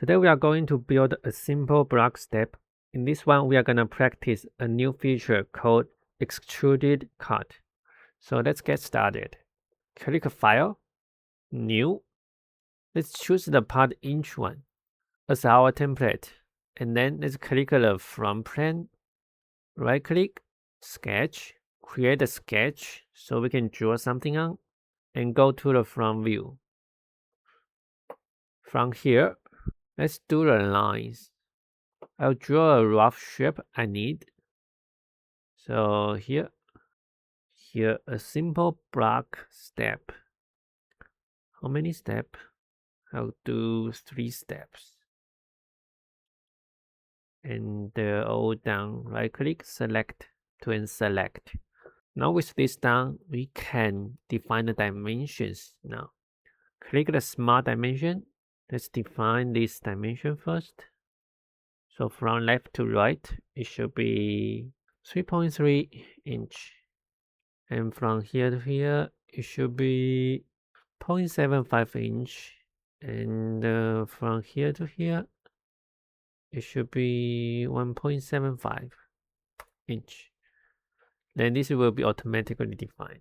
Today we are going to build a simple block step. In this one, we are going to practice a new feature called Extruded Cut. So let's get started. Click File, New. Let's choose the part inch one as our template. And then let's click the front plane, right click, sketch, create a sketch so we can draw something on, and go to the front view. From here, let's do the lines. I'll draw a rough shape I need. So here a simple block step. How many steps? I'll do 3 steps. And all done. Right click, select to unselect. Now with this done, we can define the dimensions now. Click the smart dimension. Let's define this dimension first. So from left to right, it should be 3.3 inch. And from here to here, it should be 0.75 inch. And from here to here, it should be 1.75 inch. Then this will be automatically defined.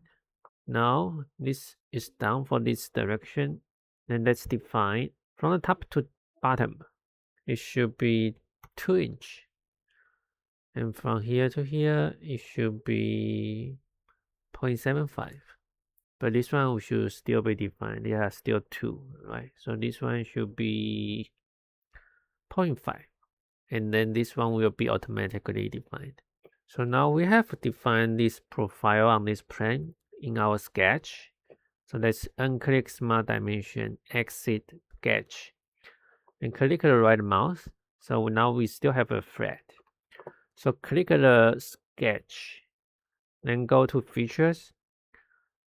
Now this is done for this direction. Then let's define from the top to bottom. It should be 2 inch. And from here to here, it should be 0.75. But this one should still be defined. There are still 2, right? So this one should be 0.5. And then this one will be automatically defined. So now we have defined this profile on this plane in our sketch. So let's unclick Smart Dimension, exit Sketch, and click the right mouse. So now we still have a thread. So click the sketch, then go to Features.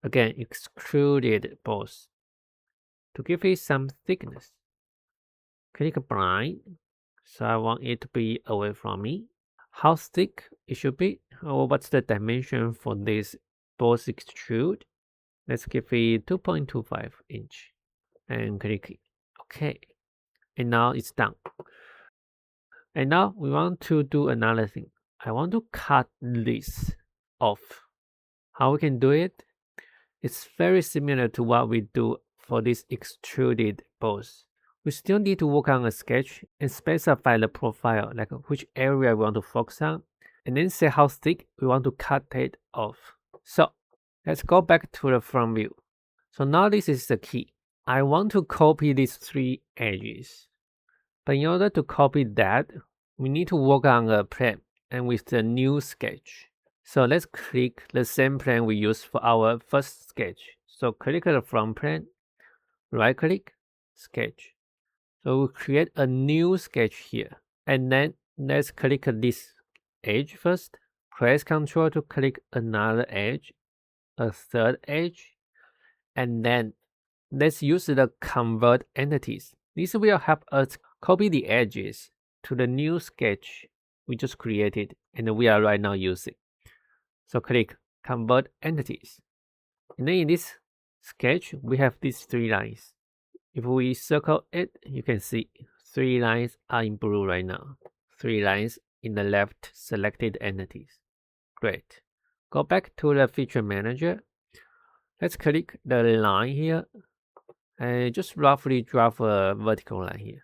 Again, Extruded Boss. To give it some thickness, click Blind. So I want it to be away from me. How thick it should be? Or what's the dimension for this boss extrude? Let's give it 2.25 inch and click it. Okay. And now it's done. And now we want to do another thing. I want to cut this off. How we can do it? It's very similar to what we do for this extruded boss. We still need to work on a sketch and specify the profile, like which area we want to focus on, and then say how thick we want to cut it off. So let's go back to the front view. So now this is the key. I want to copy these 3 edges. But in order to copy that, we need to work on a plane and with the new sketch. So let's click the same plane we used for our first sketch. So click the front plane, right click, sketch. So we'll create a new sketch here. And then let's click this edge first. Press Ctrl to click another edge, a third edge. And then let's use the convert entities. This will help us copy the edges to the new sketch we just created and we are right now using. So click Convert Entities. And then in this sketch, we have these 3 lines. If we circle it, you can see 3 lines are in blue right now. 3 lines in the left selected entities. Great. Go back to the Feature Manager. Let's click the line here and just roughly draw a vertical line here.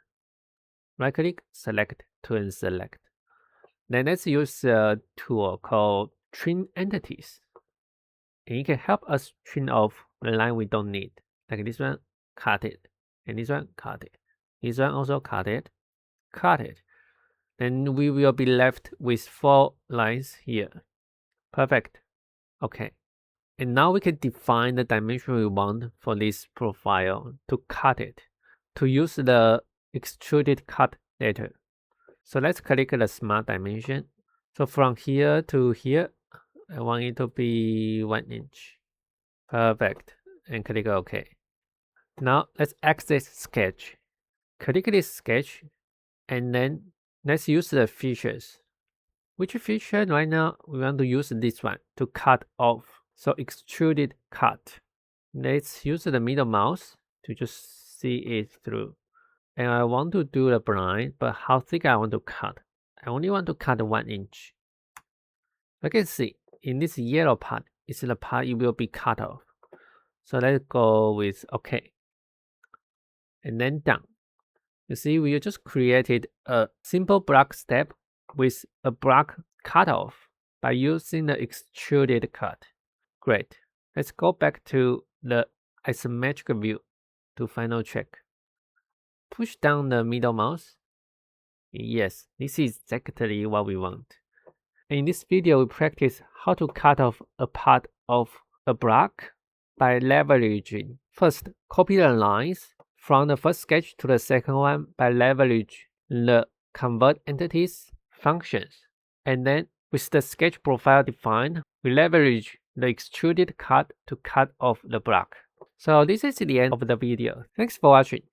Right click, select to unselect. Then let's use a tool called Trim Entities. And it can help us trim off the line we don't need. Like this one, cut it. And this one, cut it. This one also cut it. Cut it. Then we will be left with 4 lines here. Perfect. Okay. And now we can define the dimension we want for this profile to cut it. To use the extruded cut later. So let's click the smart dimension. So from here to here, I want it to be 1 inch. Perfect. And click OK. Now let's exit sketch. Click this sketch and then let's use the features. Which feature right now we want to use this one to cut off. So extruded cut. Let's use the middle mouse to just see it through. and I want to do the blind, but how thick I want to cut. I only want to cut 1 inch. You can see in this yellow part is the part it will be cut off. So let's go with OK. And then done. You see, we just created a simple block step with a block cutoff by using the extruded cut. Great. Let's go back to the isometric view to final check. Push down the middle mouse. Yes, this is exactly what we want. In this video, we practice how to cut off a part of a block by leveraging. First, copy the lines from the first sketch to the second one by leverage the convert entities functions. And then with the sketch profile defined, we leverage the extruded cut to cut off the block. So this is the end of the video. Thanks for watching.